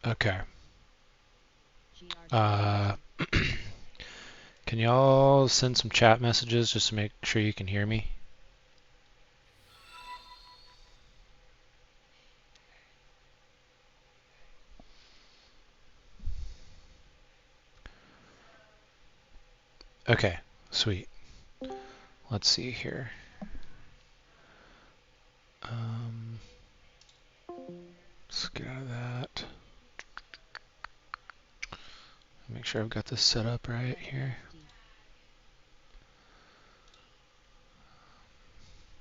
Okay. Uh, can y'all send some chat messages just to make sure you can hear me? Okay, sweet. Let's see here. Um, let's get out of that. Make sure I've got this set up right here.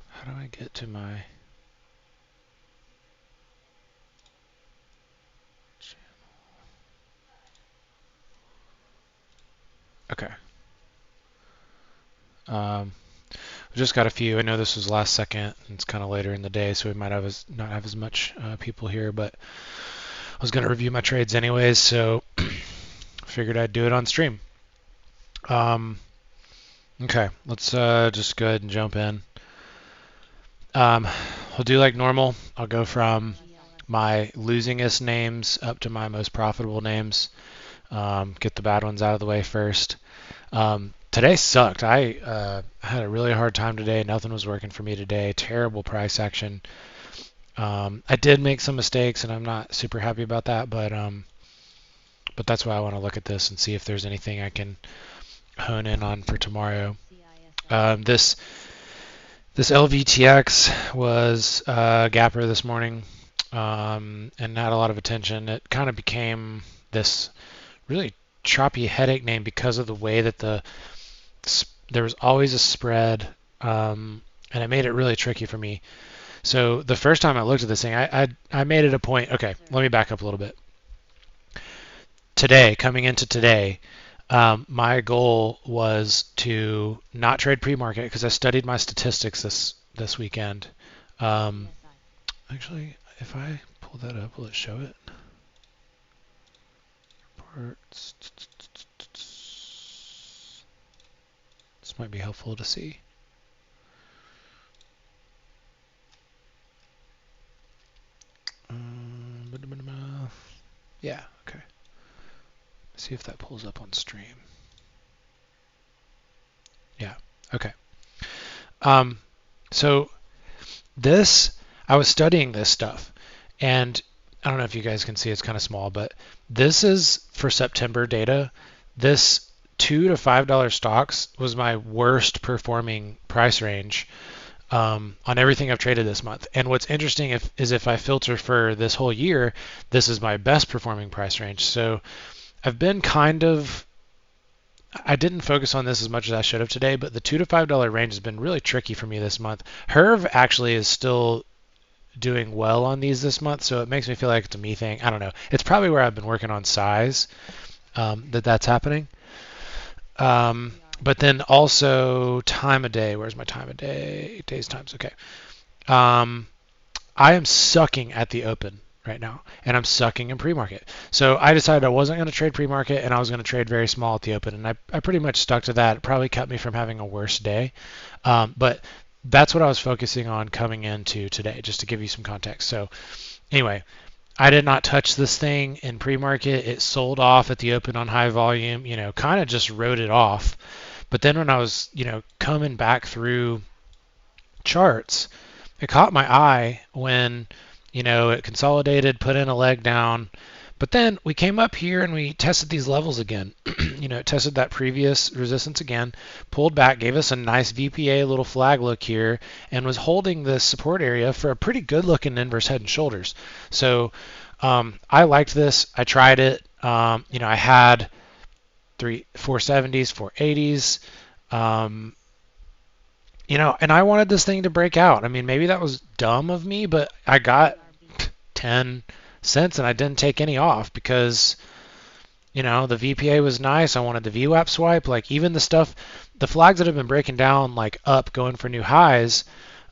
How do I get to my channel? Okay. We just got a few. I know this was last second. It's kind of later in the day, so we might not have as much people here, but I was going to review my trades anyways, so figured I'd do it on stream. Okay, let's just go ahead and jump in. We'll do like normal. I'll go from my losingest names up to my most profitable names. Get the bad ones out of the way first. Today sucked. I had a really hard time today. Nothing was working for me today. Terrible price action. I did make some mistakes, and I'm not super happy about that. But that's why I want to look at this and see if there's anything I can hone in on for tomorrow. This LVTX was a gapper this morning, and had a lot of attention. It kind of became this really choppy headache name because of the way that there was always a spread, and it made it really tricky for me. So the first time I looked at this thing, I made it a point. Okay, let me back up a little bit. Today, coming into today, my goal was to not trade pre-market because I studied my statistics this weekend. Actually, if I pull that up, will it show it? Reports. This might be helpful to see. Yeah, okay. See if that pulls up on stream. Yeah, okay. So I was studying this stuff, and I don't know if you guys can see, it's kind of small, but this is for September data. This $2 to $5 stocks was my worst performing price range on everything I've traded this month. And what's interesting is if I filter for this whole year, this is my best performing price range. So I've been I didn't focus on this as much as I should have today, but the $2 to $5 range has been really tricky for me this month. Herv actually is still doing well on these this month, so it makes me feel like it's a me thing. I don't know. It's probably where I've been working on size that's happening. But then also time of day. Where's my time of day? Days times. Okay. I am sucking at the open right now, and I'm sucking in pre-market. So I decided I wasn't going to trade pre-market, and I was going to trade very small at the open, and I pretty much stuck to that. It probably kept me from having a worse day. But that's what I was focusing on coming into today, just to give you some context. So anyway, I did not touch this thing in pre-market. It sold off at the open on high volume, kind of just wrote it off. But then when I was, coming back through charts, it caught my eye when, it consolidated, put in a leg down. But then we came up here and we tested these levels again. It tested that previous resistance again, pulled back, gave us a nice VPA little flag look here, and was holding this support area for a pretty good looking inverse head and shoulders. So I liked this. I tried it. I had 470s, 480s. And I wanted this thing to break out. I mean, maybe that was dumb of me, but I got 10 cents and I didn't take any off because, the VPA was nice. I wanted the VWAP swipe. Like even the flags that have been breaking down, like up, going for new highs,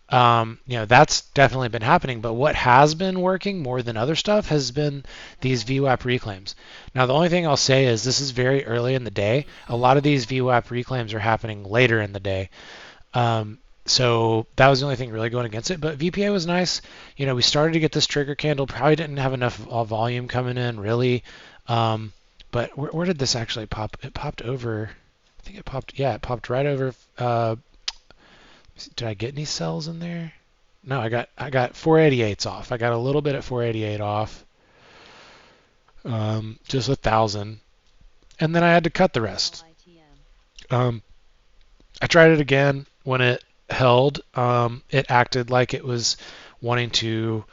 that's definitely been happening. But what has been working more than other stuff has been these VWAP reclaims. Now, the only thing I'll say is this is very early in the day. A lot of these VWAP reclaims are happening later in the day. So that was the only thing really going against it. But VPA was nice. We started to get this trigger candle. Probably didn't have enough volume coming in, really. Um, but where did this actually pop? It popped over. I think it popped. Yeah, it popped right over. Did I get any cells in there? No, I got 488s off. I got a little bit at 488 off. Just 1,000, and then I had to cut the rest. Um, I tried it again when it held. It acted like it was wanting to,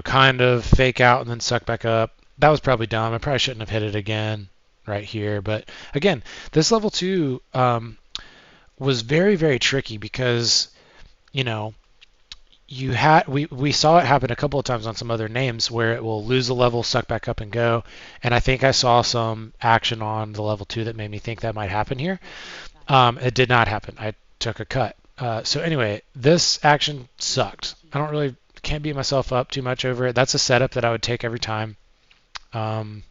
kind of fake out and then suck back up. That was probably dumb. I probably shouldn't have hit it again right here. But again, this level two was very, very tricky because, you know, we saw it happen a couple of times on some other names where it will lose a level, suck back up, and go. And I think I saw some action on the level two that made me think that might happen here. It did not happen. I took a cut. So anyway, this action sucked. I don't really can't beat myself up too much over it. That's a setup that I would take every time. Um,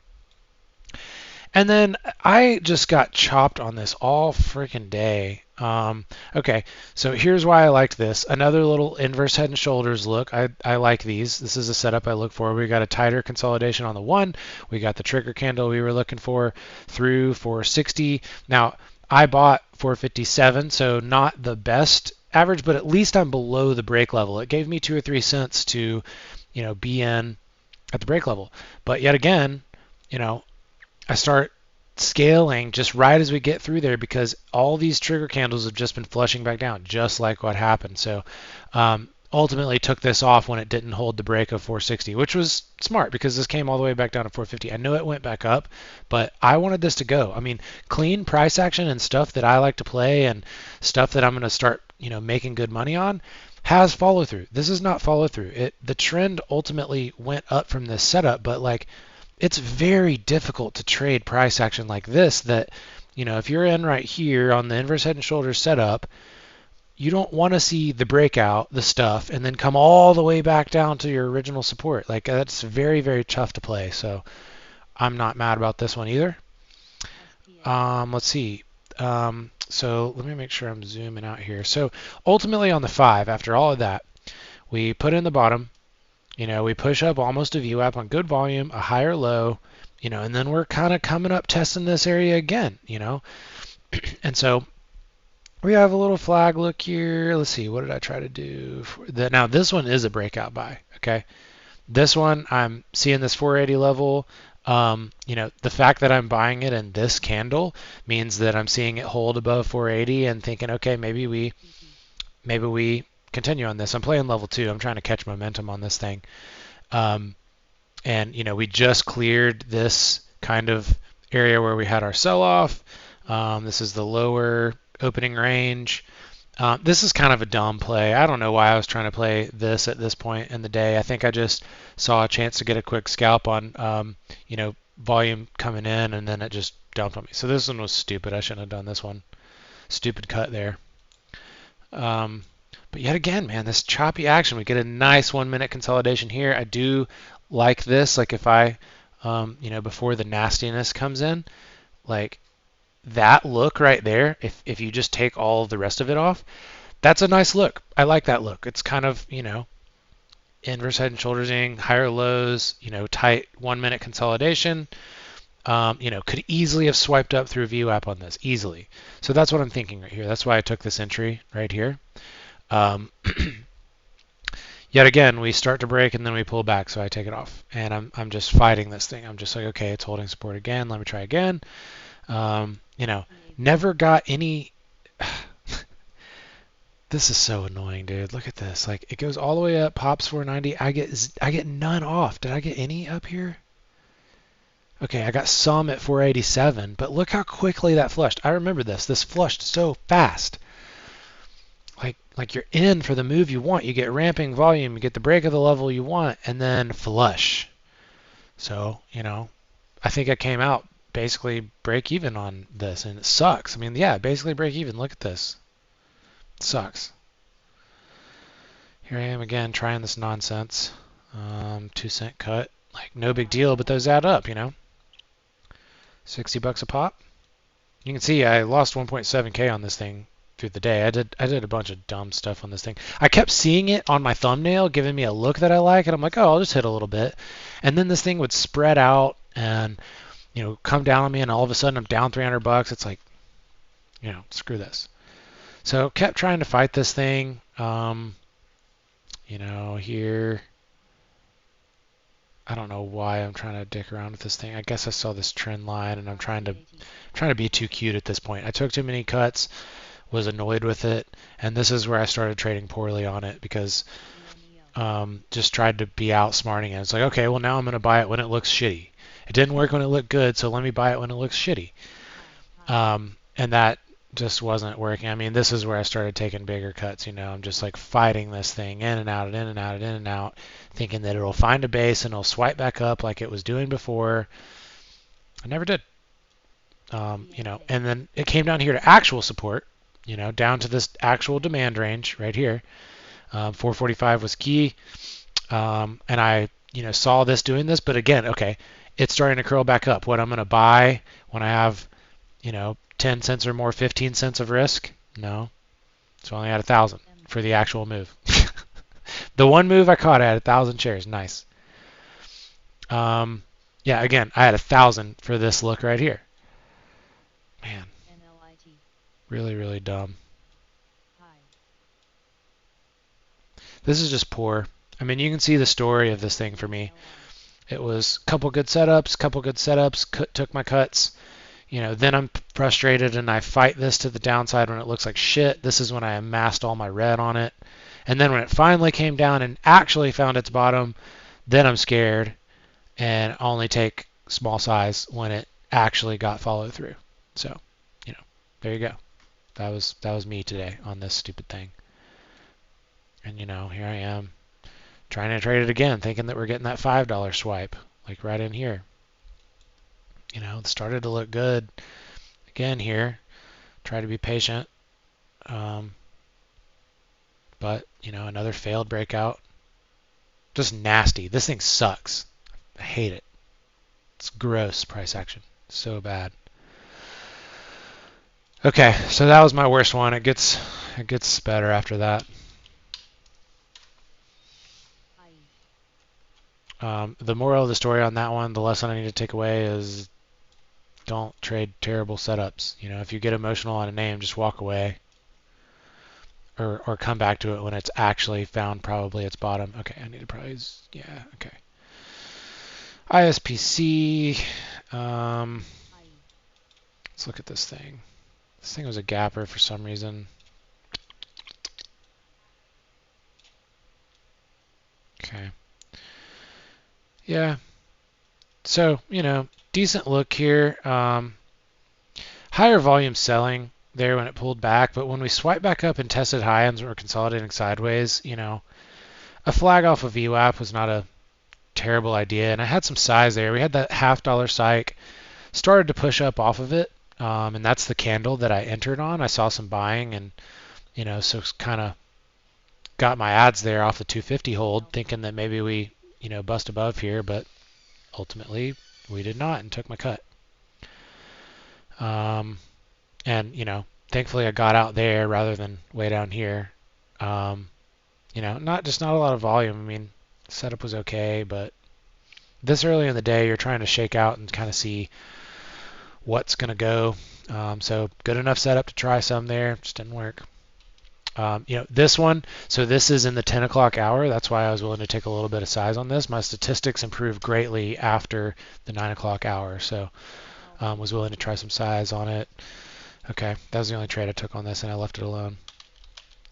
and then I just got chopped on this all freaking day. Okay, so here's why I liked this. Another little inverse head and shoulders look. I like these. This is a setup I look for. We got a tighter consolidation on the one. We got the trigger candle we were looking for through 460. Now, I bought 457, so not the best average, but at least I'm below the break level. It gave me 2 or 3 cents to, be in at the break level. But yet again, you know, I start scaling just right as we get through there because all these trigger candles have just been flushing back down, just like what happened. So ultimately took this off when it didn't hold the break of 460, which was smart because this came all the way back down to 450. I know it went back up, but I wanted this to go. I mean, clean price action and stuff that I like to play and stuff that I'm going to start, making good money on has follow through. This is not follow through. The trend ultimately went up from this setup, but like it's very difficult to trade price action like this that, if you're in right here on the inverse head and shoulders setup, you don't want to see the breakout, the stuff, and then come all the way back down to your original support. Like that's very, very tough to play. So I'm not mad about this one either. Let's see. So let me make sure I'm zooming out here. So ultimately on the 5, after all of that, we put in the bottom. We push up almost a VWAP on good volume, a higher low, and then we're kind of coming up testing this area again, And so we have a little flag look here. Let's see, what did I try to do? Now this one is a breakout buy, okay? This one, I'm seeing this 480 level. The fact that I'm buying it in this candle means that I'm seeing it hold above 480 and thinking, okay, maybe we continue on this. I'm playing level 2. I'm trying to catch momentum on this thing. And we just cleared this kind of area where we had our sell-off. This is the lower opening range. This is kind of a dumb play. I don't know why I was trying to play this at this point in the day. I think I just saw a chance to get a quick scalp on, volume coming in, and then it just dumped on me. So this one was stupid. I shouldn't have done this one. Stupid cut there. But yet again, man, this choppy action, we get a nice 1-minute consolidation here. I do like this. Like if I, before the nastiness comes in, like that look right there, if you just take all the rest of it off, that's a nice look. I like that look. It's kind of, inverse head and shouldersing, higher lows, tight 1-minute consolidation. Could easily have swiped up through a VWAP on this, easily. So that's what I'm thinking right here. That's why I took this entry right here. Yet again, we start to break and then we pull back, so I take it off. And I'm just fighting this thing. I'm just like, okay, it's holding support again. Let me try again. Never got any. This is so annoying, dude. Look at this. Like it goes all the way up, pops 490. I get none off. Did I get any up here? Okay, I got some at 487, but look how quickly that flushed. I remember this. This flushed so fast. Like you're in for the move you want. You get ramping volume, you get the break of the level you want, and then flush. So, I think I came out basically break even on this, and it sucks. I mean, yeah, basically break even. Look at this. It sucks. Here I am again trying this nonsense. 2-cent cut. Like, no big deal, but those add up, $60 a pop. You can see I lost 1.7K on this thing through the day. I did a bunch of dumb stuff on this thing. I kept seeing it on my thumbnail, giving me a look that I like, and I'm like, oh, I'll just hit a little bit, and then this thing would spread out and come down on me, and all of a sudden I'm down $300. It's like, screw this. So kept trying to fight this thing. Here, I don't know why I'm trying to dick around with this thing. I guess I saw this trend line, and I'm trying to be too cute at this point. I took too many cuts, was annoyed with it, and this is where I started trading poorly on it because just tried to be outsmarting it. It's like, okay, well now I'm going to buy it when it looks shitty. It didn't work when it looked good, so let me buy it when it looks shitty. And that just wasn't working. I mean, this is where I started taking bigger cuts. I'm just like fighting this thing in and out, in and out, in and out, thinking that it'll find a base and it'll swipe back up like it was doing before. I never did. And then it came down here to actual support, down to this actual demand range right here. 445 was key. And I, saw this doing this, but again, okay, it's starting to curl back up. What I'm going to buy when I have, 10 cents or more, 15 cents of risk? No. So I only had 1,000 for the actual move. The one move I caught, I had 1,000 shares. Nice. Yeah, again, I had 1,000 for this look right here. Man. Really, really dumb. This is just poor. I mean, you can see the story of this thing for me. It was a couple good setups, took my cuts. Then I'm frustrated and I fight this to the downside when it looks like shit. This is when I amassed all my red on it. And then when it finally came down and actually found its bottom, then I'm scared and only take small size when it actually got followed through. So, there you go. That was me today on this stupid thing. And here I am trying to trade it again, thinking that we're getting that $5 swipe, like right in here. It started to look good again here. Try to be patient. But, another failed breakout. Just nasty. This thing sucks. I hate it. It's gross price action. So bad. Okay, so that was my worst one. It gets better after that. The moral of the story on that one, the lesson I need to take away is don't trade terrible setups. If you get emotional on a name, just walk away. Or come back to it when it's actually found probably its bottom. Okay, I need to probably, yeah, okay. ISPC, let's look at this thing. This thing was a gapper for some reason. Okay. Yeah. So, decent look here. Higher volume selling there when it pulled back, but when we swipe back up and tested high ends and we're consolidating sideways, a flag off of VWAP was not a terrible idea, and I had some size there. We had that $0.50 psych, started to push up off of it, and that's the candle that I entered on. I saw some buying, and so kind of got my ads there off the 250 hold, thinking that maybe we bust above here, but ultimately we did not and took my cut. And thankfully I got out there rather than way down here. Not a lot of volume. I mean, setup was okay, but this early in the day, you're trying to shake out and kind of see what's going to go. So good enough setup to try some there. Just didn't work. This one, so this is in the 10 o'clock hour. That's why I was willing to take a little bit of size on this. My statistics improved greatly after the 9 o'clock hour, so was willing to try some size on it. Okay, that was the only trade I took on this, and I left it alone.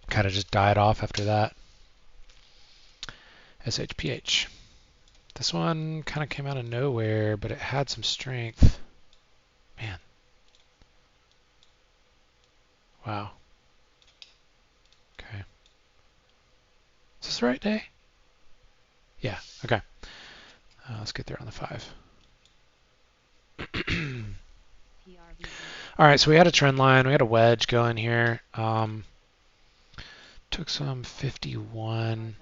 Kind of just died off after that. SHPH. This one kind of came out of nowhere, but it had some strength. Man. Wow. Okay. Is this the right day? Yeah, okay. Let's get there on the 5. All right, so we had a trend line. We had a wedge going here. Took some 51.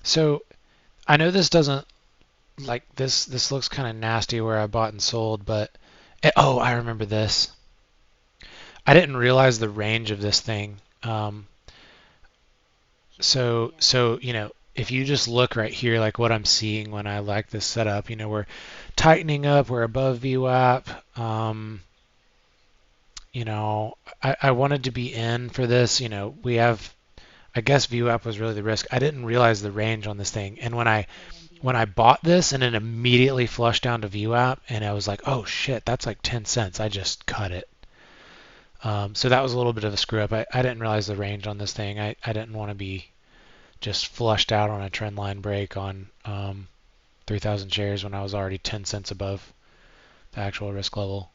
So I know this doesn't, like this looks kind of nasty where I bought and sold, but oh, I remember this. I didn't realize the range of this thing. So if you just look right here, like what I'm seeing when I like this setup, we're tightening up, we're above VWAP. You know, I wanted to be in for this. We have, I guess VWAP was really the risk. I didn't realize the range on this thing, and when I bought this and it immediately flushed down to VWAP, and I was like, oh shit, that's like 10 cents. I just cut it. So that was a little bit of a screw up. I didn't realize the range on this thing. I didn't want to be just flushed out on a trend line break on 3,000 shares when I was already 10 cents above the actual risk level.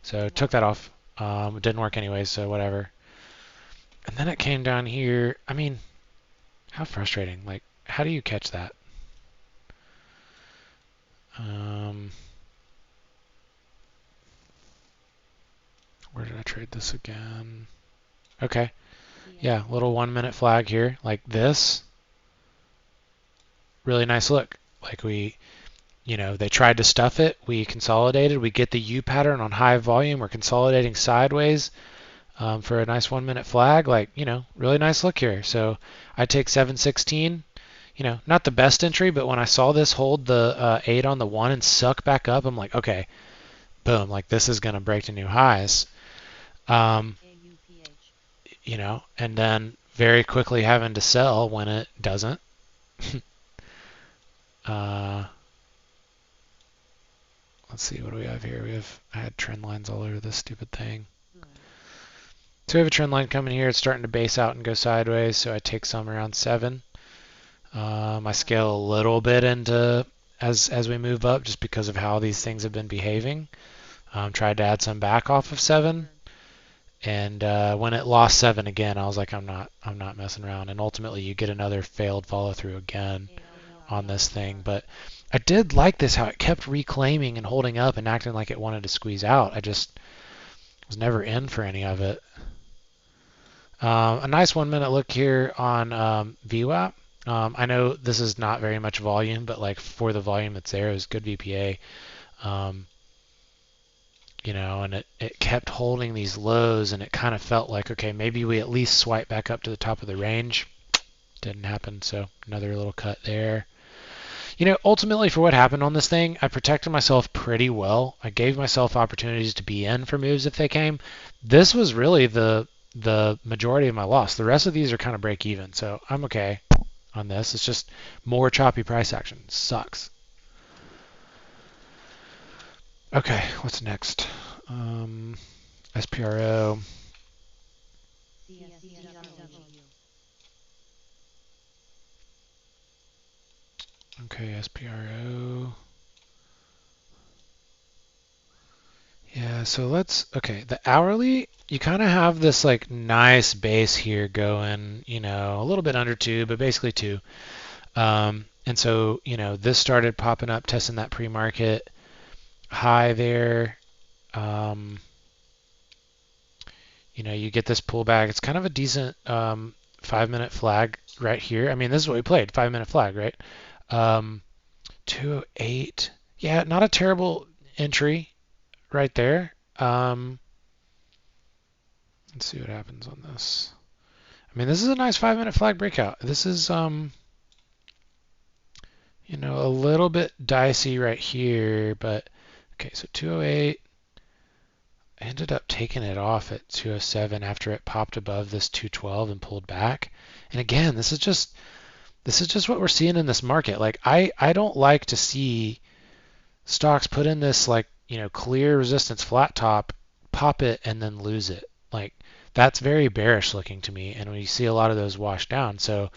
So took that off. It didn't work anyways, so whatever. And then it came down here. I mean, how frustrating. Like, how do you catch that? Um, where did I trade this again? Okay. Yeah, little 1 minute flag here, like this. Really nice look. Like they tried to stuff it. We consolidated. We get the U pattern on high volume. We're consolidating sideways for a nice 1 minute flag. Like, really nice look here. So I take 716. Not the best entry, but when I saw this hold the 8 on the 1 and suck back up, I'm like, okay, boom, like this is going to break to new highs. Um, and then very quickly having to sell when it doesn't. uh, let's see, what do we have here? I had trend lines all over this stupid thing. So we have a trend line coming here. It's starting to base out and go sideways, so I take some around 7. I scale a little bit into as we move up just because of how these things have been behaving. Tried to add some back off of 7, and when it lost 7 again, I was like, I'm not messing around. And ultimately, you get another failed follow through again on this thing. But I did like this, how it kept reclaiming and holding up and acting like it wanted to squeeze out. I just was never in for any of it. A nice 1 minute look here on VWAP. I know this is not very much volume, but like for the volume that's there, it was good VPA. And it kept holding these lows, and it kind of felt like, okay, maybe we at least swipe back up to the top of the range. Didn't happen, so another little cut there. Ultimately for what happened on this thing, I protected myself pretty well. I gave myself opportunities to be in for moves if they came. This was really the majority of my loss. The rest of these are kind of break even, so I'm okay on this. It's just more choppy price action. Sucks. Okay, what's next? SPRO. Okay, SPRO. Yeah, so okay, the hourly, you kind of have this like nice base here going, a little bit under 2, but basically 2. And so, this started popping up, testing that pre-market high there. You get this pullback. It's kind of a decent 5-minute flag right here. I mean, this is what we played, 5-minute flag, right? 208. Yeah, not a terrible entry right there. Let's see what happens on this. I mean, this is a nice 5-minute flag breakout. This is, a little bit dicey right here, but okay, so 208. I ended up taking it off at 207 after it popped above this 212 and pulled back. And again, this is just what we're seeing in this market. Like I don't like to see stocks put in this like, clear resistance flat top, pop it and then lose it. Like that's very bearish looking to me, and we see a lot of those wash down. So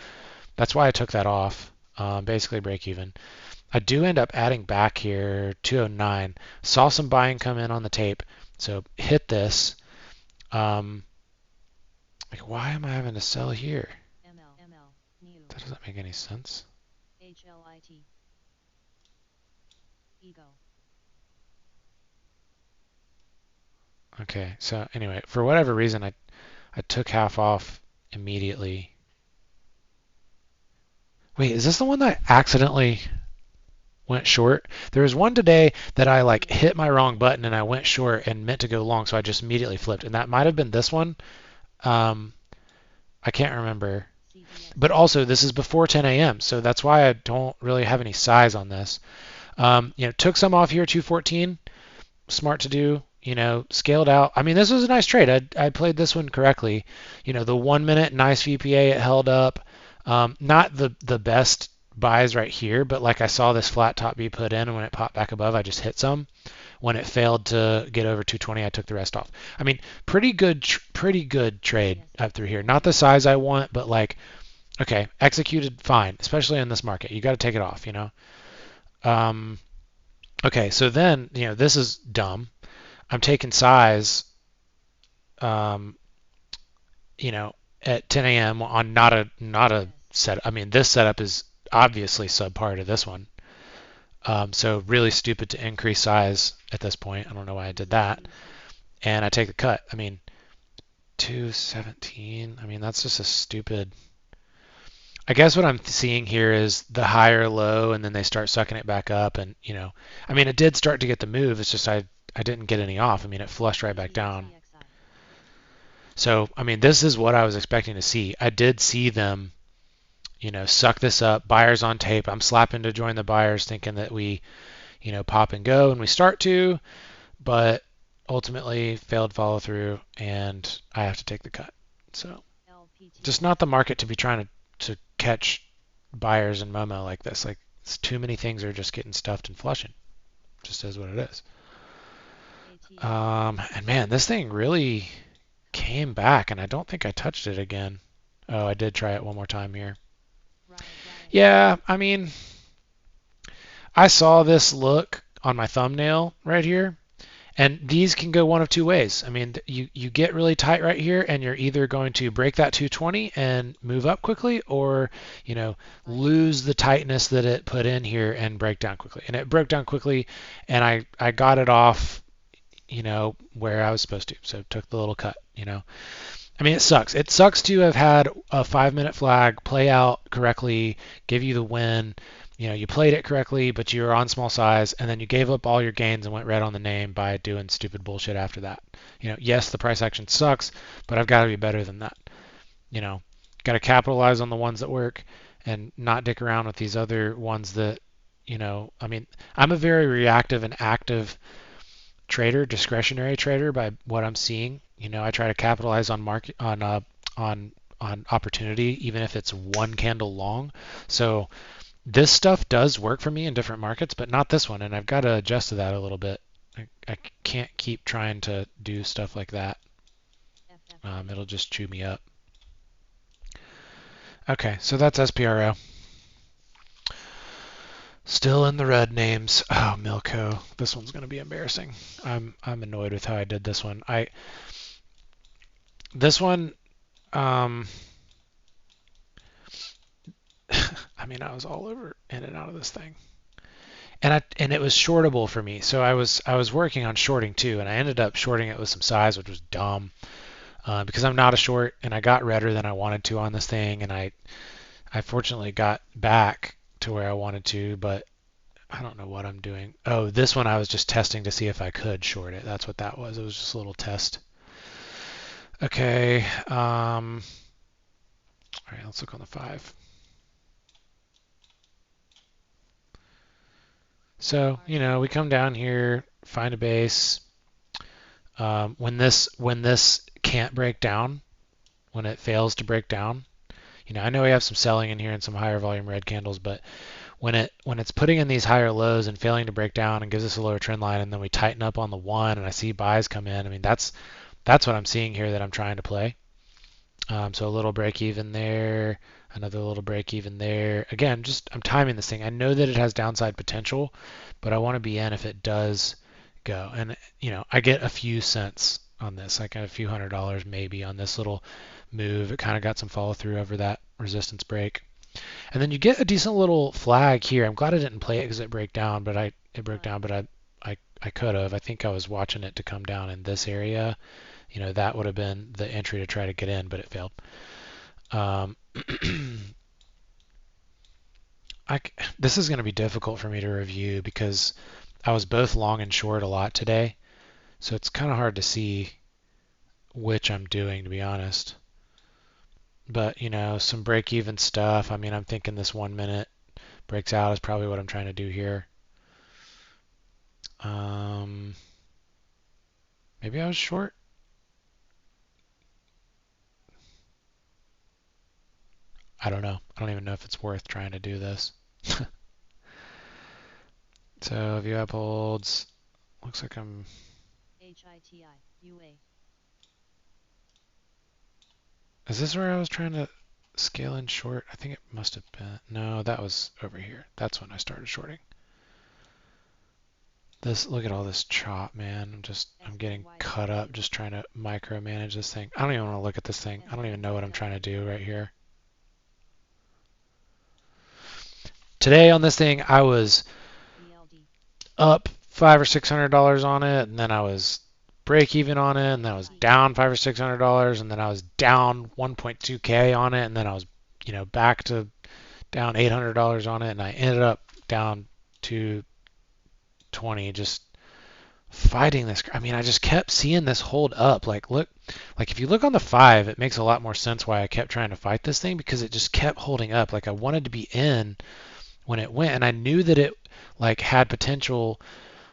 that's why I took that off. Basically break even. I do end up adding back here 209. Saw some buying come in on the tape. So hit this. Like, why am I having to sell here? That doesn't make any sense. Okay, so anyway, for whatever reason, I took half off immediately. Wait, is this the one that I accidentally went short. There was one today that I like hit my wrong button and I went short and meant to go long, so I just immediately flipped. And that might have been this one. Um, I can't remember. But also, this is before 10 a.m., so that's why I don't really have any size on this. Took some off here, 214. Smart to do. Scaled out. I mean, this was a nice trade. I played this one correctly. The 1 minute, nice VPA, it held up. Not the best buys right here, but like I saw this flat top be put in, and when it popped back above, I just hit some. When it failed to get over 220, I took the rest off. I mean, pretty good trade up through here. Not the size I want, but like, okay, executed fine, especially in this market. You got to take it off. Um, okay, so then, this is dumb. I'm taking size, um, at 10 a.m. on not a set. I mean, this setup is obviously subpar to this one. So really stupid to increase size at this point. I don't know why I did that. And I take the cut. I mean, 217. I mean, that's just a stupid. I guess what I'm seeing here is the higher low, and then they start sucking it back up, and I mean, it did start to get the move. It's just I didn't get any off. I mean, it flushed right back down. So I mean, this is what I was expecting to see. I did see them, suck this up. Buyers on tape. I'm slapping to join the buyers, thinking that we, pop and go, and we start to, but ultimately failed follow through, and I have to take the cut. So just not the market to be trying to catch buyers in Momo like this. Like, it's too many things are just getting stuffed and flushing. Just is what it is. And man, this thing really came back, and I don't think I touched it again. Oh, I did try it one more time here. Yeah, I mean, I saw this look on my thumbnail right here, and these can go one of two ways. I mean, you get really tight right here, and you're either going to break that 220 and move up quickly, or lose the tightness that it put in here and break down quickly. And it broke down quickly, and I got it off, where I was supposed to. So took the little cut. I mean, it sucks. It sucks to have had a 5 minute flag play out correctly, give you the win. You played it correctly, but you were on small size, and then you gave up all your gains and went red on the name by doing stupid bullshit after that. Yes, the price action sucks, but I've got to be better than that. Got to capitalize on the ones that work and not dick around with these other ones that, I mean, I'm a very reactive and active trader, discretionary trader by what I'm seeing. I try to capitalize on market on opportunity, even if it's one candle long. So this stuff does work for me in different markets, but not this one, and I've got to adjust to that a little bit. I can't keep trying to do stuff like that. It'll just chew me up. Okay, so that's SPRO. Still in the red names. Oh, Milko. This one's going to be embarrassing. I'm annoyed with how I did this one. This one, I mean, I was all over in and out of this thing. And it was shortable for me. So I was working on shorting too, and I ended up shorting it with some size, which was dumb. Because I'm not a short, and I got redder than I wanted to on this thing, and I fortunately got back to where I wanted to, but I don't know what I'm doing. Oh, this one I was just testing to see if I could short it. That's what that was. It was just a little test. Okay. All right, let's look on the 5. So, we come down here, find a base. When this can't break down, when it fails to break down, I know we have some selling in here and some higher volume red candles, but when it's putting in these higher lows and failing to break down and gives us a lower trend line, and then we tighten up on the 1 and I see buys come in, I mean, that's what I'm seeing here that I'm trying to play. So a little break even there, another little break even there. Again, just I'm timing this thing. I know that it has downside potential, but I want to be in if it does go. And I get a few cents on this. I got a few $100 maybe on this little move. It kind of got some follow through over that resistance break. And then you get a decent little flag here. I'm glad I didn't play it because it broke down, but it broke down, but I could have. I think I was watching it to come down in this area. That would have been the entry to try to get in, but it failed. this is going to be difficult for me to review because I was both long and short a lot today. So it's kind of hard to see which I'm doing, to be honest. But, some break even stuff. I mean, I'm thinking this 1 minute breaks out is probably what I'm trying to do here. Um, Maybe I was short. I don't know. I don't even know if it's worth trying to do this. So view app holds. Looks like I'm. HITIUA. Is this where I was trying to scale in short? I think it must have been. No, that was over here. That's when I started shorting. Look at all this chop, man. I'm getting cut up just trying to micromanage this thing. I don't even want to look at this thing. I don't even know what I'm trying to do right here. Today on this thing, I was up $500 or $600 on it, and then I was break even on it, and then I was down $500 or $600, and then I was down 1.2K on it, and then I was, back to down $800 on it, and I ended up down to 20, just fighting this. I mean, I just kept seeing this hold up. Look, if you look on the 5, it makes a lot more sense why I kept trying to fight this thing, because it just kept holding up. I wanted to be in when it went, and I knew that it had potential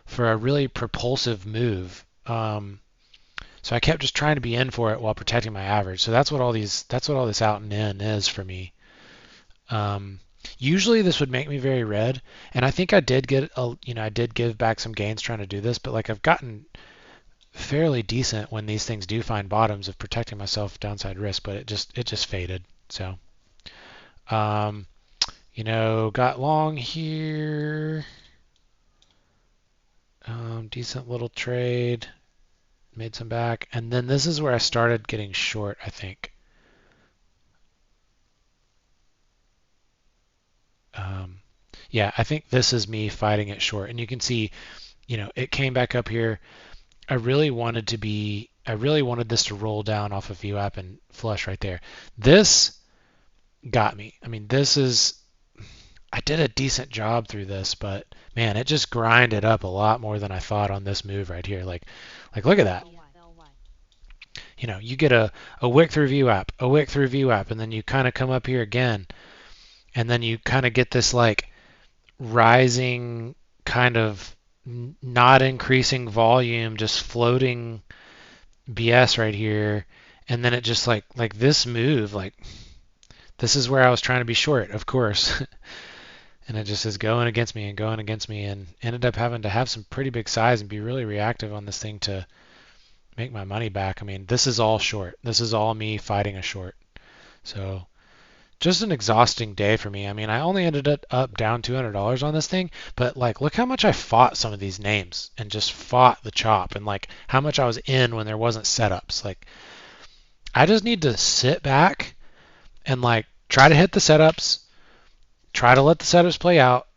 for a really propulsive move. So I kept just trying to be in for it while protecting my average. So that's what all this out and in is for me. Usually this would make me very red, and I think I did I did give back some gains trying to do this, but I've gotten fairly decent when these things do find bottoms of protecting myself downside risk, but it just faded. So, got long here. Decent little trade, made some back, and then this is where I started getting short, I think. Yeah, I think this is me fighting it short, and you can see, it came back up here. I really wanted this to roll down off of VWAP and flush right there. This got me. I mean, I did a decent job through this, but man, it just grinded up a lot more than I thought on this move right here. Look at that. You get a wick through VWAP, a wick through VWAP, and then you kind of come up here again, and then you kind of get this rising kind of not increasing volume, just floating BS right here, and then it just this move, this is where I was trying to be short, of course. And it just is going against me and going against me, and ended up having to have some pretty big size and be really reactive on this thing to make my money back. I mean, this is all short. This is all me fighting a short. So just an exhausting day for me. I mean, I only ended up down $200 on this thing, but look how much I fought some of these names and just fought the chop, and how much I was in when there wasn't setups. I just need to sit back and try to hit the setups, try to let the setups play out.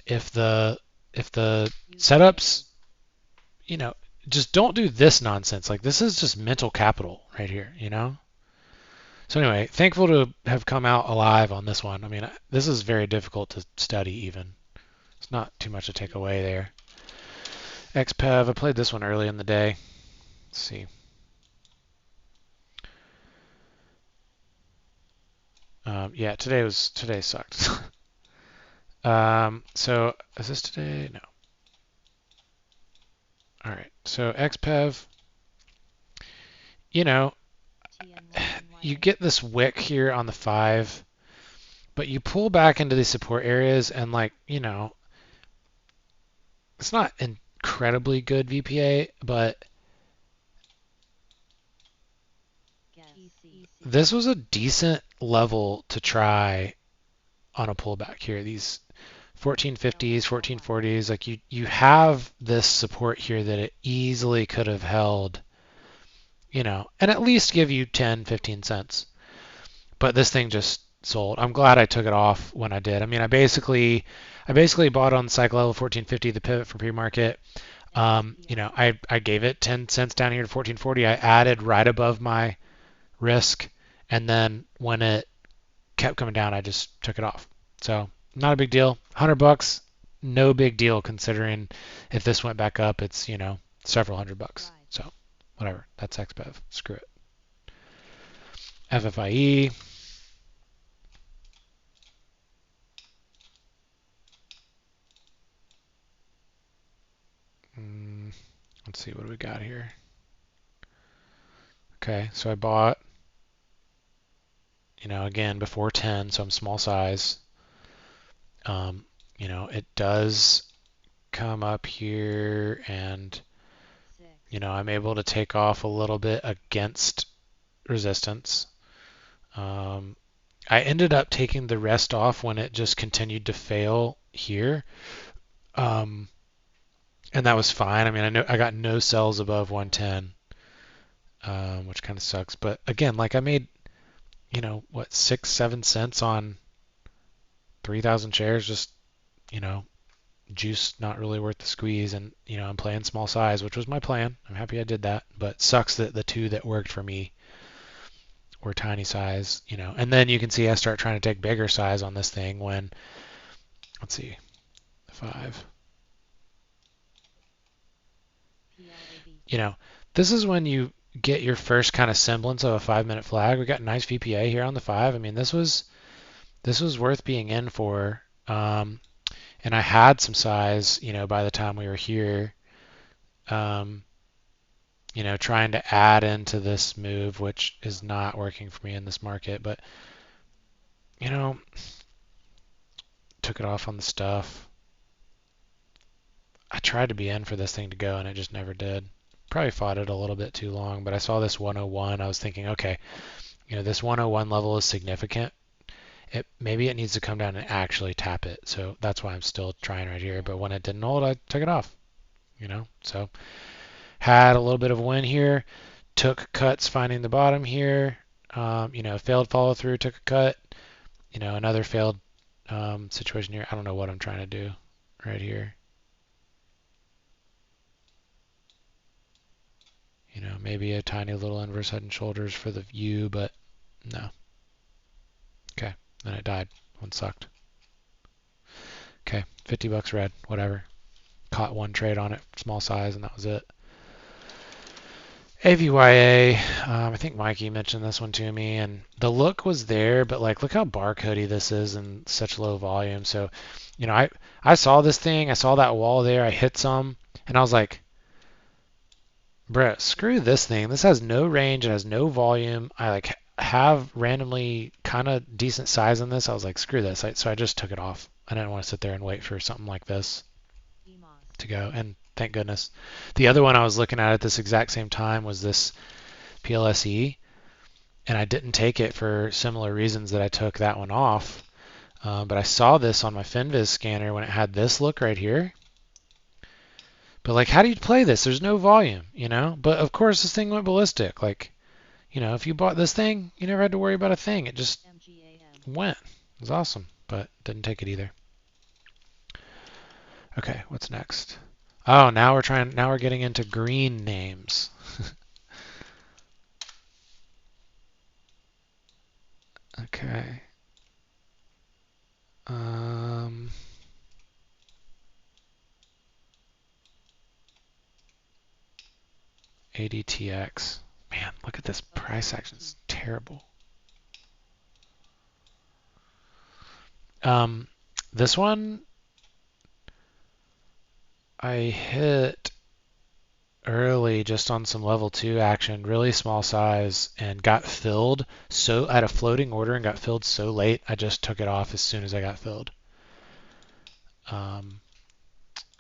If the setups, just don't do this nonsense. This is just mental capital right here, So anyway, thankful to have come out alive on this one. I mean, this is very difficult to study even. It's not too much to take away there. XPEV, I played this one early in the day. Let's see. Yeah, today sucked. So is this today? No. All right. So XPEV, you get this wick here on the 5, but you pull back into these support areas, and it's not incredibly good VPA, but this was a decent level to try on a pullback here. These 1450s, 1440s, you have this support here that it easily could have held, and at least give you 10, 15 cents. But this thing just sold. I'm glad I took it off when I did. I mean, I basically bought on cycle level 1450, the pivot from pre-market. I gave it 10 cents down here to 1440. I added right above my risk, and then when it kept coming down, I just took it off. So Not a big deal. $100, no big deal considering if this went back up, it's, several $100. So, whatever. That's XBEV. Screw it. FFIE. Let's see what do we got here. Okay, so I bought, again before 10, so I'm small size. It does come up here and I'm able to take off a little bit against resistance. I ended up taking the rest off when it just continued to fail here. And that was fine. I mean, I know I got no sells above 110, which kind of sucks. But again, like I made, what, 6, 7 cents on 3,000 shares, just, you know, juice not really worth the squeeze. And, I'm playing small size, which was my plan. I'm happy I did that. But sucks that the two that worked for me were tiny size, And then you can see I start trying to take bigger size on this thing when, let's see, 5. This is when you get your first kind of semblance of a 5-minute flag. We got nice VPA here on the 5. I mean, this was worth being in for. And I had some size, by the time we were here. Um, trying to add into this move, which is not working for me in this market. But, took it off on the stuff. I tried to be in for this thing to go, and it just never did. Probably fought it a little bit too long, but I saw this 101. I was thinking, okay, this 101 level is significant. Maybe it needs to come down and actually tap it. So that's why I'm still trying right here. But when it didn't hold, I took it off. So had a little bit of a win here. Took cuts finding the bottom here. Failed follow through, took a cut. Another failed situation here. I don't know what I'm trying to do right here. Maybe a tiny little inverse head and shoulders for the view, but no. Okay, then it died. One sucked. Okay, $50 red, whatever. Caught one trade on it, small size, and that was it. AVYA, I think Mikey mentioned this one to me, and the look was there, but like, look how barcodey this is in such low volume. So, I saw this thing, I saw that wall there, I hit some, and I was like, bruh, screw this thing. This has no range, it has no volume. I like have randomly kind of decent size in this. I was like, screw this. So I just took it off. I didn't want to sit there and wait for something like this to go. And thank goodness. The other one I was looking at this exact same time was this PLSE, and I didn't take it for similar reasons that I took that one off. But I saw this on my FinViz scanner when it had this look right here. But like, how do you play this? There's no volume, But of course, this thing went ballistic. Like, if you bought this thing, you never had to worry about a thing. It just went. It was awesome, but didn't take it either. Okay, what's next? Oh, now we're getting into green names. Okay. ADTX. Man, look at this price action. It's terrible. This one I hit early just on some level 2 action, really small size, and got filled. So I had a floating order and got filled so late, I just took it off as soon as I got filled. And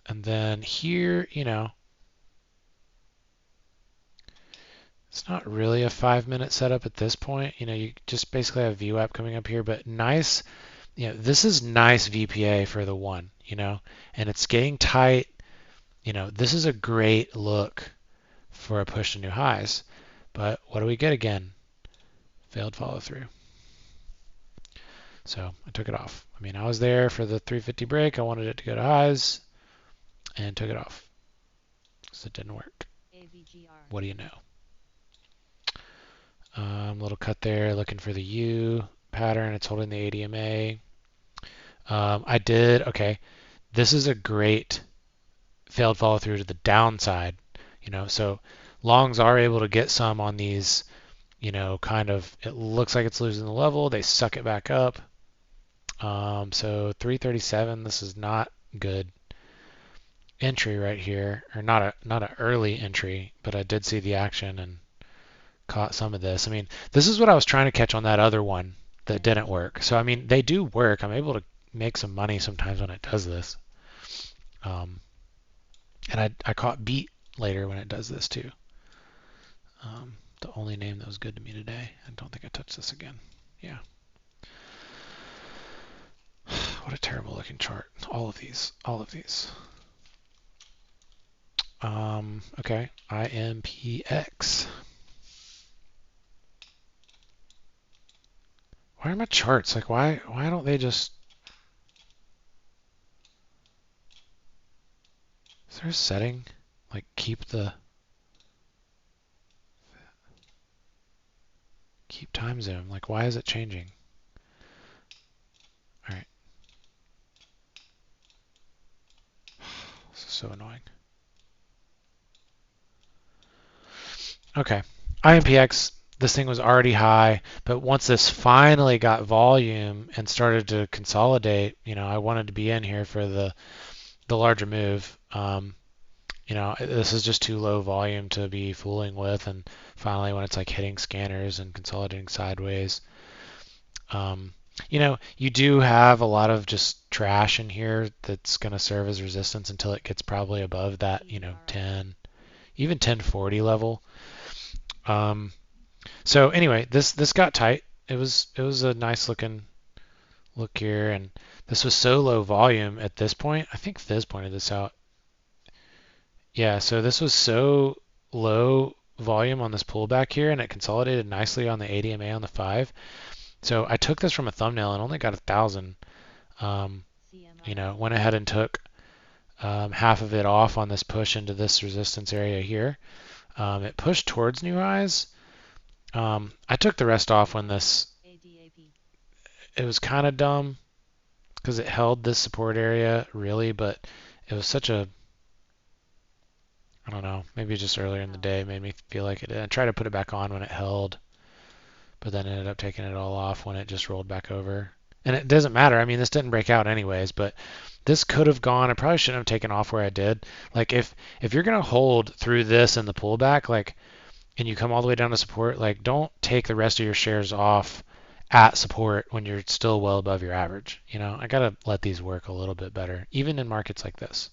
then here, it's not really a 5-minute setup at this point. You just basically have VWAP coming up here, but nice. This is nice VPA for the 1, and it's getting tight. This is a great look for a push to new highs. But what do we get again? Failed follow through. So I took it off. I mean, I was there for the 350 break. I wanted it to go to highs and took it off. So it didn't work. What do you know? Little cut there, looking for the U pattern. It's holding the ADMA. I did, okay, this is a great failed follow through to the downside, so longs are able to get some on these, kind of, it looks like it's losing the level. They suck it back up. So 337, this is not good entry right here, or not an early entry, but I did see the action and caught some of this. I mean, this is what I was trying to catch on that other one that didn't work. So I mean, they do work. I'm able to make some money sometimes when it does this. Um, and I caught beat later when it does this too. The only name that was good to me today. I don't think I touched this again. Yeah. What a terrible looking chart. All of these. All of these. Okay. IMPX. Why are my charts like why don't they just is there a setting like keep time zone? Like why is it changing? All right. This is so annoying. Okay. IMPX, this thing was already high, but once this finally got volume and started to consolidate, I wanted to be in here for the larger move. This is just too low volume to be fooling with, and finally when it's like hitting scanners and consolidating sideways, um, you do have a lot of just trash in here that's going to serve as resistance until it gets probably above that, 10, even 1040 level. So anyway, this got tight. It was a nice looking look here, and this was so low volume at this point. I think Fizz pointed this out. Yeah, so this was so low volume on this pullback here, and it consolidated nicely on the ADMA on the 5. So I took this from a thumbnail and only got 1,000. Went ahead and took half of it off on this push into this resistance area here. It pushed towards new highs. I took the rest off when it was kind of dumb because it held this support area really, but it was such a, I don't know, maybe just earlier in the day made me feel like it did. I tried to put it back on when it held, but then ended up taking it all off when it just rolled back over. And it doesn't matter. I mean, this didn't break out anyways, but this could have gone. I probably shouldn't have taken off where I did. Like if you're gonna hold through this in the pullback, like, and you come all the way down to support, like, don't take the rest of your shares off at support when you're still well above your average. I gotta let these work a little bit better, even in markets like this.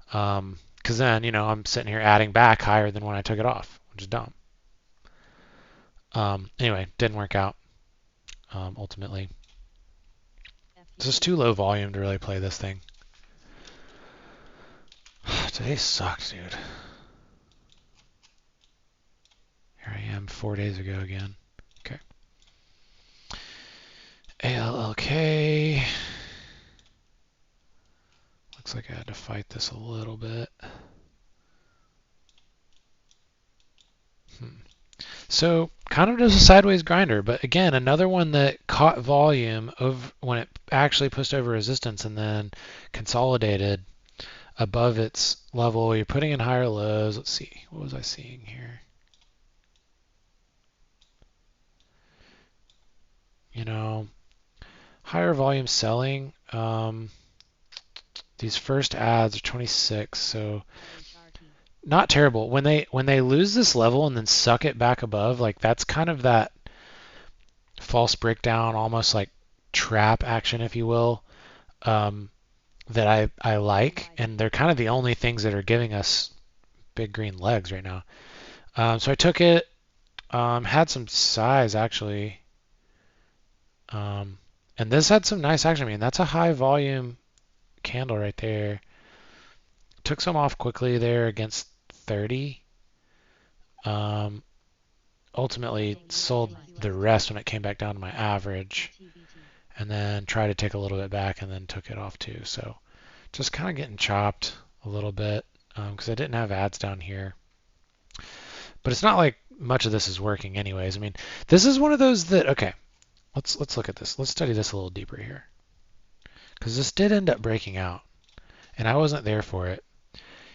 Because then, I'm sitting here adding back higher than when I took it off, which is dumb. Anyway, didn't work out ultimately. This is too low volume to really play this thing. Today sucked, dude. Here I am 4 days ago again. Okay. ALLK. Looks like I had to fight this a little bit. So kind of just a sideways grinder, but again, another one that caught volume of when it actually pushed over resistance and then consolidated above its level. You're putting in higher lows. Let's see, what was I seeing here? Higher volume selling. These first ads are 26, so not terrible. When they lose this level and then suck it back above, like that's kind of that false breakdown, almost like trap action, if you will, that I like, and they're kind of the only things that are giving us big green legs right now. So I took it, had some size actually, and this had some nice action. I mean, that's a high volume candle right there. Took some off quickly there against 30. Ultimately sold the rest when it came back down to my average, and then tried to take a little bit back and then took it off too. So just kind of getting chopped a little bit because I didn't have ads down here. But it's not like much of this is working anyways. I mean, this is one of those that, okay, let's look at this. Let's study this a little deeper here. because this did end up breaking out, and I wasn't there for it.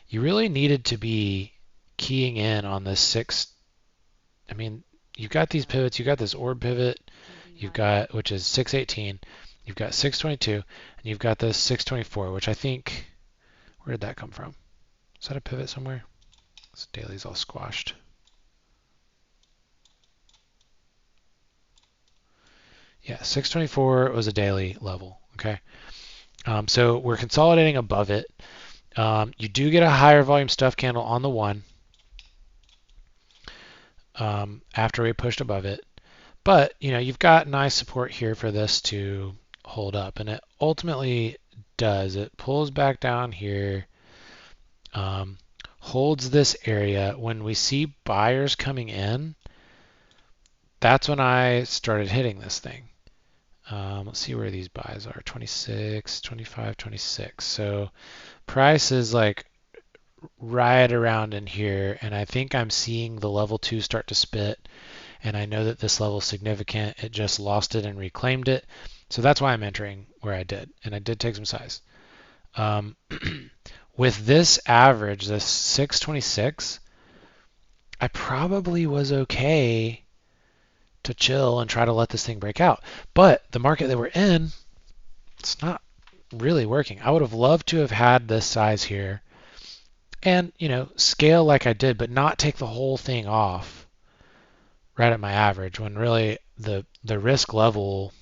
You really needed to be keying in on this six. I mean, you've got these pivots. You've got this orb pivot. You've got, which is 618. You've got 622, and you've got this 624, which I think, where did that come from? Is that a pivot somewhere? This daily's all squashed. Yeah, 624 was a daily level. Okay. So we're consolidating above it. You do get a higher volume stuff candle on the one after we pushed above it. But, you've got nice support here for this to hold up. And it ultimately does. It pulls back down here, holds this area. When we see buyers coming in, that's when I started hitting this thing. Let's see where these buys are. 26, 25, 26. So price is like right around in here, and I think I'm seeing the level 2 start to spit, and I know that this level is significant. It just lost it and reclaimed it. So that's why I'm entering where I did, and I did take some size. With this average, this 626, I probably was okay to chill and try to let this thing break out. But the market that we're in, it's not really working. I would have loved to have had this size here and, scale like I did, but not take the whole thing off right at my average when really the risk level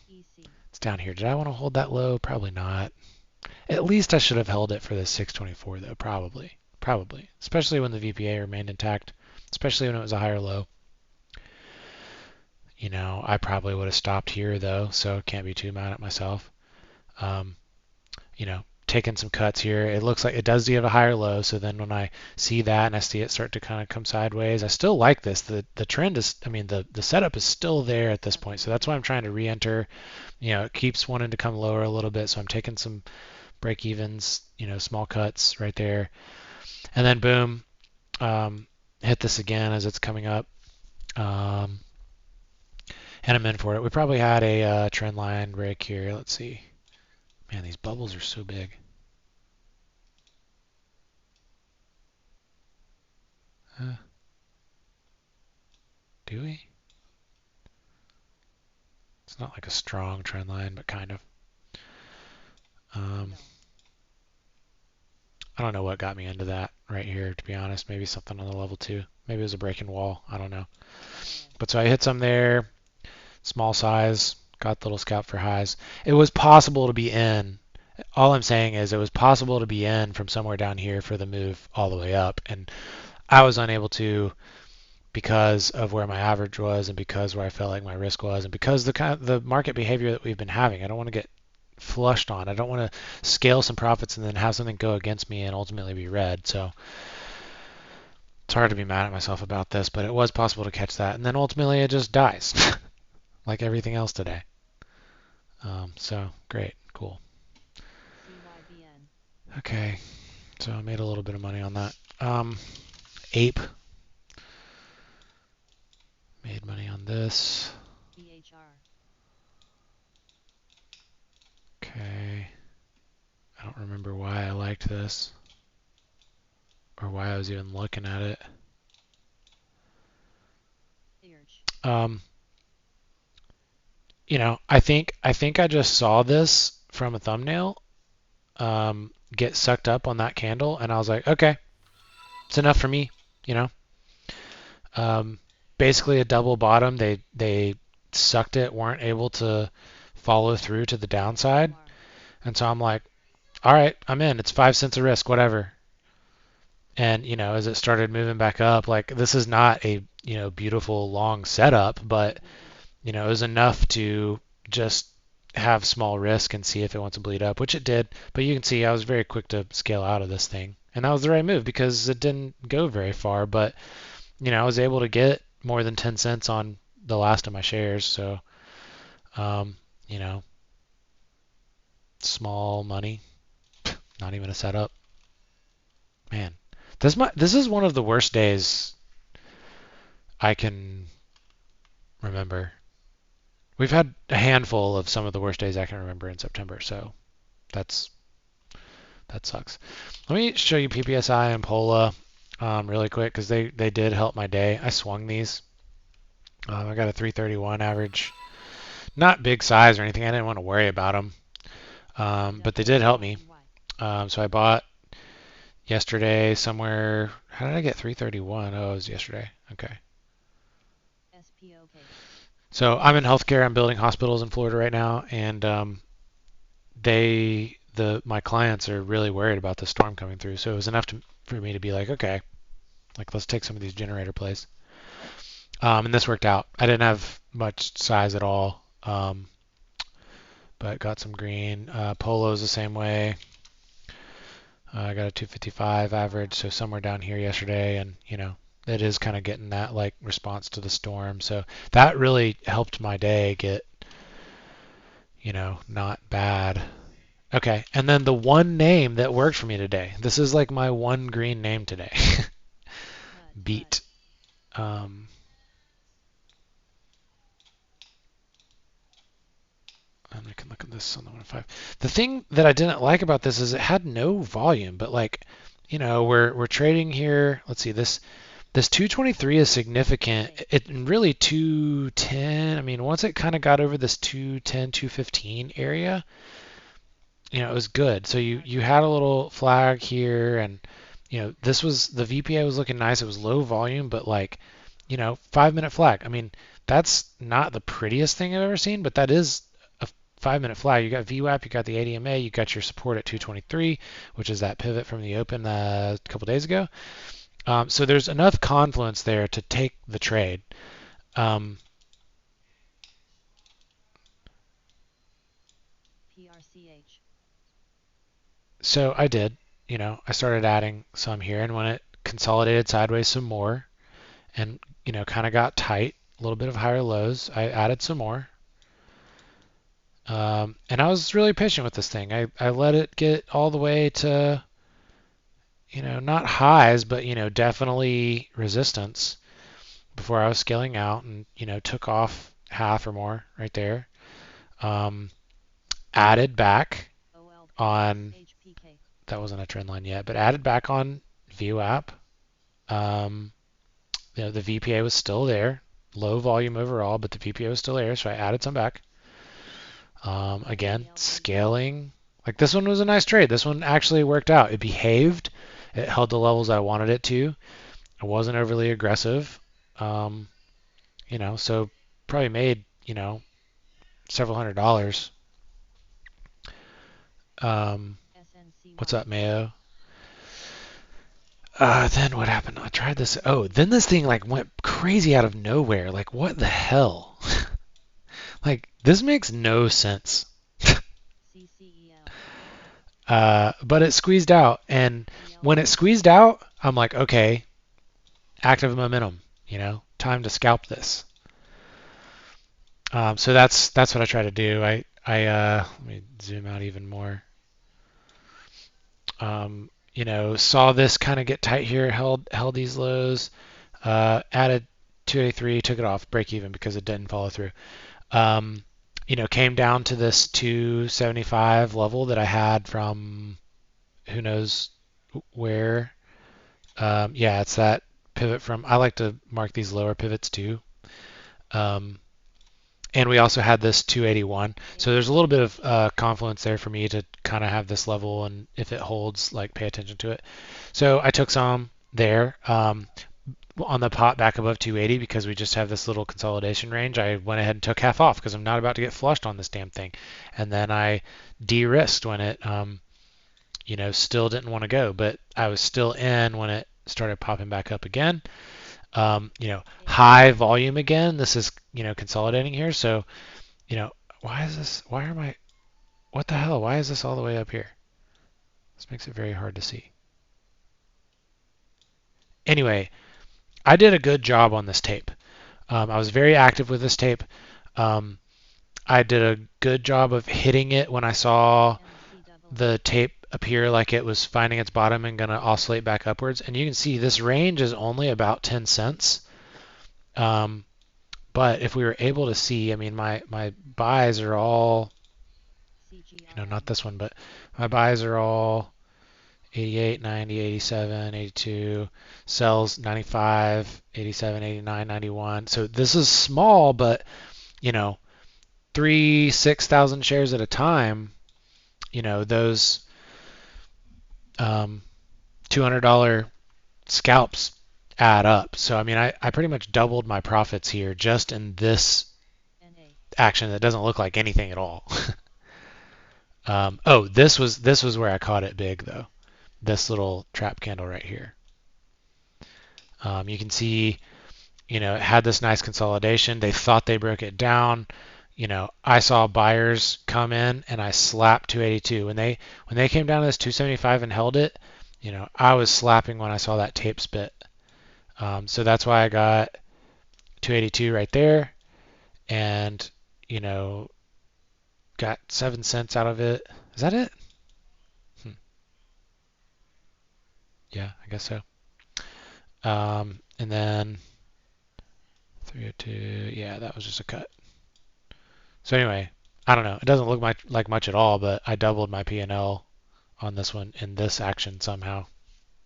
is down here. Did I want to hold that low? Probably not. At least I should have held it for the 624 though, probably. Probably. Especially when the VPA remained intact, especially when it was a higher low. I probably would have stopped here though, so can't be too mad at myself. Um, taking some cuts here. It looks like it does give a higher low, so then when I see that and I see it start to kind of come sideways, I still like this. The trend is, the setup is still there at this point, so that's why I'm trying to re-enter. It keeps wanting to come lower a little bit, so I'm taking some break evens, small cuts right there, and then boom, hit this again as it's coming up. And I'm in for it. We probably had a trend line break here. Let's see. Man, these bubbles are so big. Do we? It's not like a strong trend line, but kind of. I don't know what got me into that right here, to be honest. Maybe something on the level 2. Maybe it was a breaking wall. I don't know. But so I hit some there. Small size. Got the little scalp for highs. It was possible to be in. All I'm saying is it was possible to be in from somewhere down here for the move all the way up. And I was unable to because of where my average was and because where I felt like my risk was and because the market behavior that we've been having. I don't want to get flushed on. I don't want to scale some profits and then have something go against me and ultimately be red. So it's hard to be mad at myself about this, but it was possible to catch that. And then ultimately it just dies like everything else today. So great, cool. Okay, so I made a little bit of money on that. Ape. Made money on this. Okay. I don't remember why I liked this or why I was even looking at it. I think I just saw this from a thumbnail get sucked up on that candle, and I was like, okay, it's enough for me, you know. Basically a double bottom. They sucked it, weren't able to follow through to the downside, and so I'm like, all right, I'm in. It's 5 cents a risk, whatever. And as it started moving back up, like this is not a beautiful long setup, but it was enough to just have small risk and see if it wants to bleed up, which it did. But you can see I was very quick to scale out of this thing, and that was the right move because it didn't go very far. But I was able to get more than 10 cents on the last of my shares, so um, you know, small money, not even a setup. Man, this is one of the worst days I can remember. We've had a handful of some of the worst days I can remember in September, so that's that sucks. Let me show you PPSI and Pola really quick because they did help my day. I swung these. I got a 331 average. Not big size or anything. I didn't want to worry about them, but they did help me. So I bought yesterday somewhere. How did I get 331? Oh, it was yesterday. Okay. So I'm in healthcare. I'm building hospitals in Florida right now, and my clients are really worried about the storm coming through. So it was enough for me to be like, okay, like let's take some of these generator plays. And this worked out. I didn't have much size at all, but got some green. Polo's the same way. I got a 255 average, so somewhere down here yesterday, and it is kind of getting that like response to the storm. So that really helped my day get, not bad. Okay, and then the one name that worked for me today. This is like my one green name today. Beat. And I can look at this on the 1.5. The thing that I didn't like about this is it had no volume, but like, we're trading here. Let's see, this 223 is significant. It really 210. I mean, once it kind of got over this 210, 215 area, it was good. So you had a little flag here, and this was the VPA was looking nice. It was low volume, but like, 5-minute flag. I mean, that's not the prettiest thing I've ever seen, but that is a 5-minute flag. You got VWAP, you got the ADMA, you got your support at 223, which is that pivot from the open a couple days ago. So there's enough confluence there to take the trade. So I did. I started adding some here, and when it consolidated sideways some more, and kind of got tight, a little bit of higher lows, I added some more. And I was really patient with this thing. I let it get all the way to, not highs, but definitely resistance before I was scaling out, and took off half or more right there. Added back on, that wasn't a trend line yet, but added back on VWAP. The VPA was still there, low volume overall, but the VPA was still there, so I added some back. Again, scaling. Like this one was a nice trade. This one actually worked out. It behaved. It held the levels I wanted it to. It wasn't overly aggressive. So probably made, several $100. What's up, Mayo? Then what happened? I tried this. Oh, then this thing like went crazy out of nowhere. Like what the hell? Like this makes no sense. But it squeezed out, and when it squeezed out, I'm like, okay, active momentum. Time to scalp this. So that's what I try to do. Let me zoom out even more. Saw this kind of get tight here, held these lows, added 283, took it off, break even because it didn't follow through. Came down to this 275 level that I had from who knows where. Yeah, it's that pivot from. I like to mark these lower pivots too. And we also had this 281. So there's a little bit of confluence there for me to kind of have this level, and if it holds, like pay attention to it. So I took some there on the pot back above 280 because we just have this little consolidation range. I went ahead and took half off because I'm not about to get flushed on this damn thing. And then I de-risked when it, still didn't want to go, but I was still in when it started popping back up again. High volume again. This is, consolidating here. So, why is this? What the hell? Why is this all the way up here? This makes it very hard to see. Anyway, I did a good job on this tape. I was very active with this tape. I did a good job of hitting it when I saw the tape appear like it was finding its bottom and going to oscillate back upwards. And you can see this range is only about 10 cents. But if we were able to see, I mean, my buys are all not this one, but my buys are all 88, 90, 87, 82, sells 95, 87, 89, 91. So this is small, but you know, 6,000 shares at a time, those um, $200 scalps add up. So I mean, I pretty much doubled my profits here just in this action that doesn't look like anything at all. Oh, this was where I caught it big though. This little trap candle right here. You can see, it had this nice consolidation. They thought they broke it down. I saw buyers come in and I slapped 282. When they came down to this 275 and held it, I was slapping when I saw that tape spit. So that's why I got 282 right there, and got 7 cents out of it. Is that it? Hmm. Yeah, I guess so. And then 302. Yeah, that was just a cut. So anyway, I don't know. It doesn't look like much at all, but I doubled my P&L on this one in this action somehow.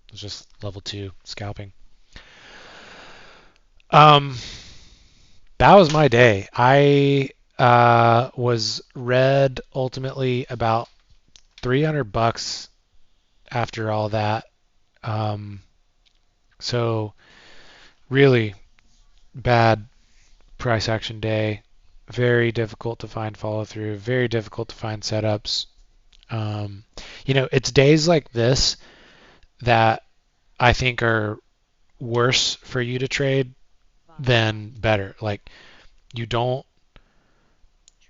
It was just level 2 scalping. Um, that was my day. I was red ultimately about $300 after all that. So really bad price action day. Very difficult to find follow through. Very difficult to find setups. It's days like this that I think are worse for you to trade than better. Like you don't,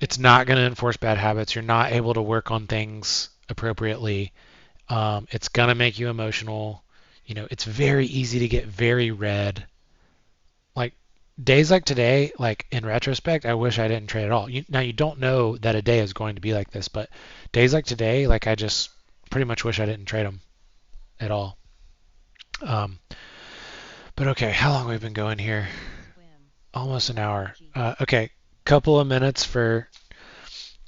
it's not going to enforce bad habits. You're not able to work on things appropriately. It's going to make you emotional. It's very easy to get very red. Like days like today, like in retrospect, I wish I didn't trade at all. Now you don't know that a day is going to be like this, but days like today, like I just pretty much wish I didn't trade them at all. But okay, how long have we been going here? Almost an hour. Okay, couple of minutes for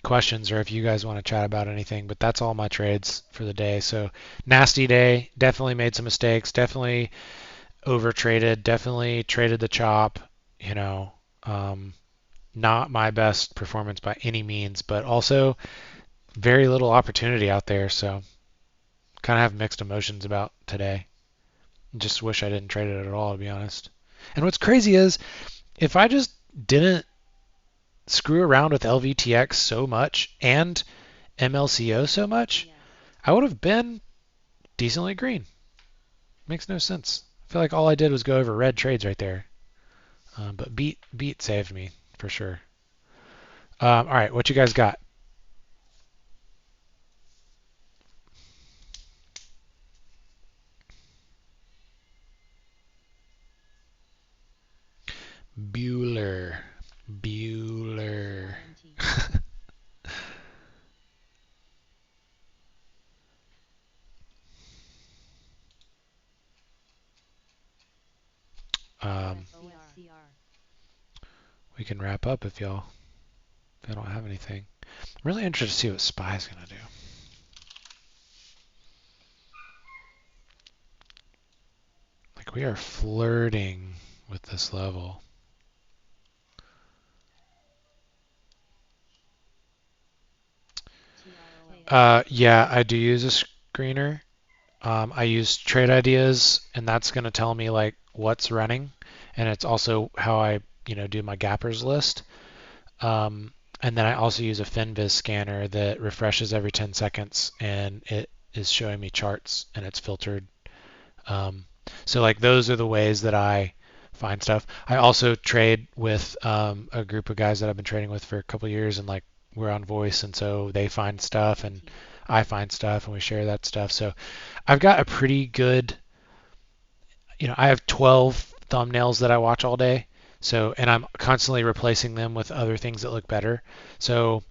questions or if you guys want to chat about anything, but that's all my trades for the day. So nasty day, definitely made some mistakes, definitely over traded, definitely traded the chop, you know, um, not my best performance by any means, but also very little opportunity out there. So kind of have mixed emotions about today. Just wish I didn't trade it at all, to be honest. And what's crazy is if I just didn't screw around with LVTX so much and MLCO so much, I would have been decently green. Makes no sense. I feel like all I did was go over red trades right there. But beat saved me for sure. All right, what you guys got? Bueller. Bueller. um, we can wrap up if y'all don't have anything. I'm really interested to see what Spy's gonna do. Like we are flirting with this level. Yeah, I do use a screener. I use trade ideas, and that's going to tell me like what's running, and it's also how I do my gappers list. Um, and then I also use a FinViz scanner that refreshes every 10 seconds, and it is showing me charts, and it's filtered. So like those are the ways that I find stuff. I also trade with a group of guys that I've been trading with for a couple of years, and like we're on voice, and so they find stuff, and I find stuff, and we share that stuff. So I've got a pretty good, I have 12 thumbnails that I watch all day. So, and I'm constantly replacing them with other things that look better. So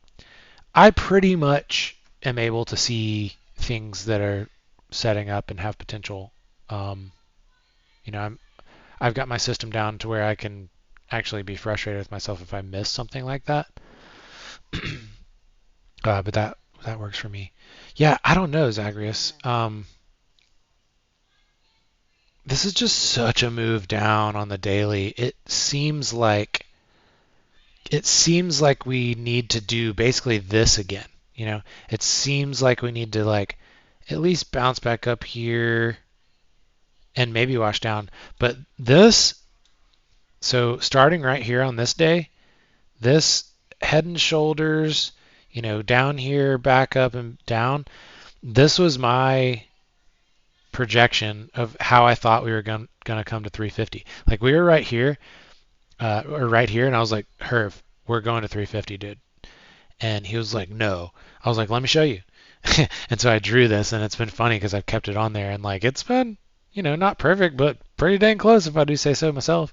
I pretty much am able to see things that are setting up and have potential. Um, I've got my system down to where I can actually be frustrated with myself if I miss something like that. But that works for me. Yeah, I don't know, Zagreus. This is just such a move down on the daily. It seems like we need to do basically this again. You know, it seems like we need to like at least bounce back up here and maybe wash down. But this, so starting right here on this day, this head and shoulders, down here, back up and down. This was my projection of how I thought we were gonna come to 350. Like we were right here, or right here, and I was like, Herv, we're going to 350, dude. And he was like, no. I was like, let me show you. And so I drew this, and it's been funny because I've kept it on there, and like it's been, not perfect, but pretty dang close if I do say so myself.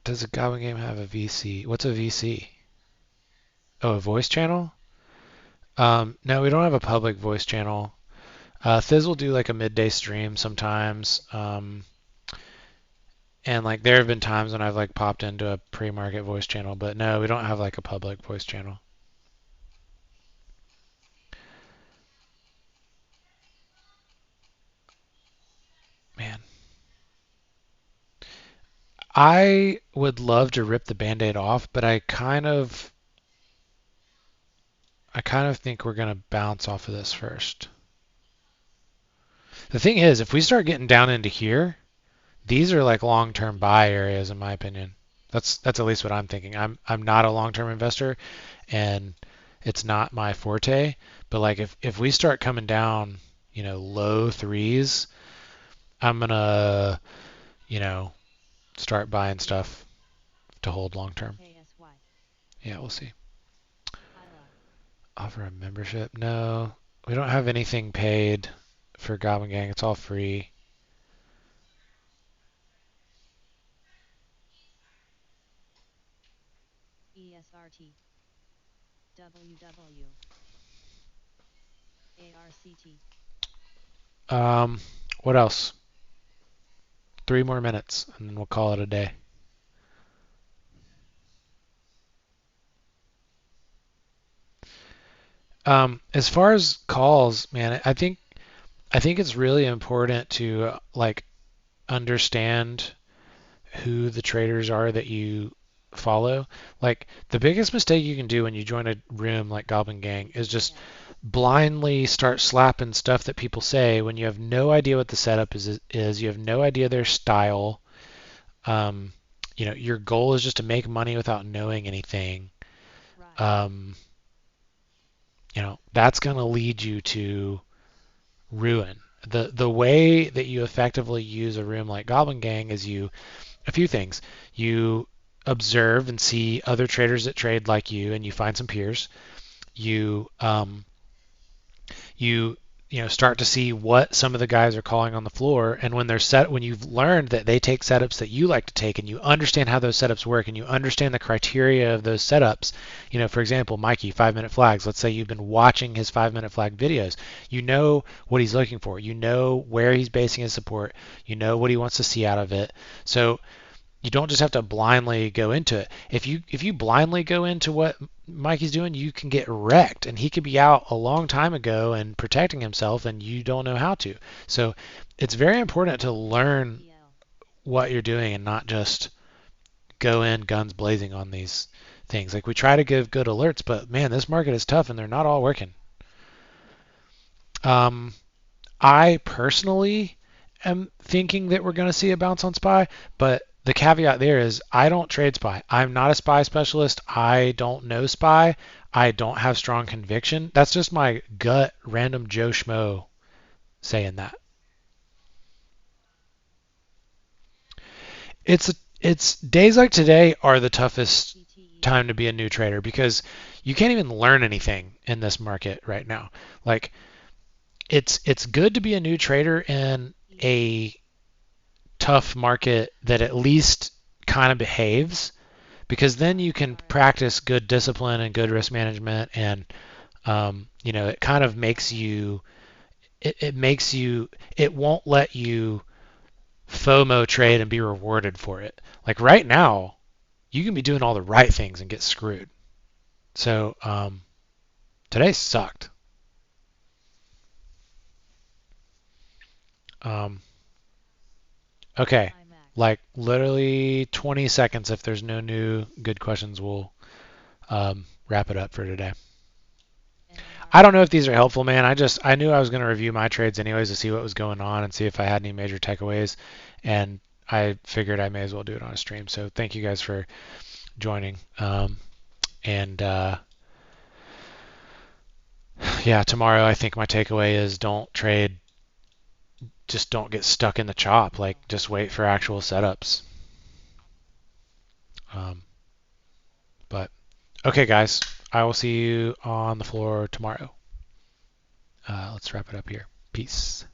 Does a Goblin game have a VC? What's a VC? Oh, a voice channel? No, we don't have a public voice channel. Thiz will do like a midday stream sometimes. And like there have been times when I've like popped into a pre-market voice channel, but no, we don't have like a public voice channel. Man, I would love to rip the band-aid off, but I kind of think we're gonna bounce off of this first. The thing is, if we start getting down into here, these are like long-term buy areas in my opinion. That's at least what I'm thinking. I'm not a long-term investor, and it's not my forte. But like if we start coming down, low threes, I'm gonna, you know, start buying stuff to hold long term. Yeah, we'll see. Offer a membership? No, we don't have anything paid for Goblin Gang. It's all free. Um, what else? 3 more minutes, and then we'll call it a day. As far as calls, man, I think it's really important to like understand who the traders are that you follow. Like the biggest mistake you can do when you join a room like Goblin Gang is just blindly start slapping stuff that people say when you have no idea what the setup is, you have no idea their style. Um, your goal is just to make money without knowing anything. Um, that's going to lead you to ruin. The way that you effectively use a room like Goblin Gang is a few things. You observe and see other traders that trade like you, and you find some peers. You start to see what some of the guys are calling on the floor, and when you've learned that they take setups that you like to take, and you understand how those setups work, and you understand the criteria of those setups. For example, Mikey, 5 minute flags. Let's say you've been watching his 5 minute flag videos. You know what he's looking for. You know where he's basing his support. You know what he wants to see out of it. So you don't just have to blindly go into it. If you blindly go into what Mikey's doing, you can get wrecked, and he could be out a long time ago and protecting himself, and you don't know how to. So it's very important to learn what you're doing and not just go in guns blazing on these things. Like we try to give good alerts, but man, this market is tough, and they're not all working. Um, I personally am thinking that we're going to see a bounce on SPY, but the caveat there is I don't trade SPY. I'm not a SPY specialist. I don't know SPY. I don't have strong conviction. That's just my gut, random Joe Schmo saying that. It's days like today are the toughest time to be a new trader because you can't even learn anything in this market right now. Like it's good to be a new trader in a tough market that at least kind of behaves because then you can practice good discipline and good risk management and it kind of makes you it won't let you FOMO trade and be rewarded for it. Like right now, you can be doing all the right things and get screwed. So Today sucked. Um, okay, like literally 20 seconds. If there's no new good questions, we'll wrap it up for today. I don't know if these are helpful, man. I knew I was going to review my trades anyways to see what was going on and see if I had any major takeaways, and I figured I may as well do it on a stream. So thank you guys for joining. And yeah, tomorrow I think my takeaway is don't trade, just don't get stuck in the chop. Like just wait for actual setups. Um, but okay, guys, I will see you on the floor tomorrow. Let's wrap it up here. Peace.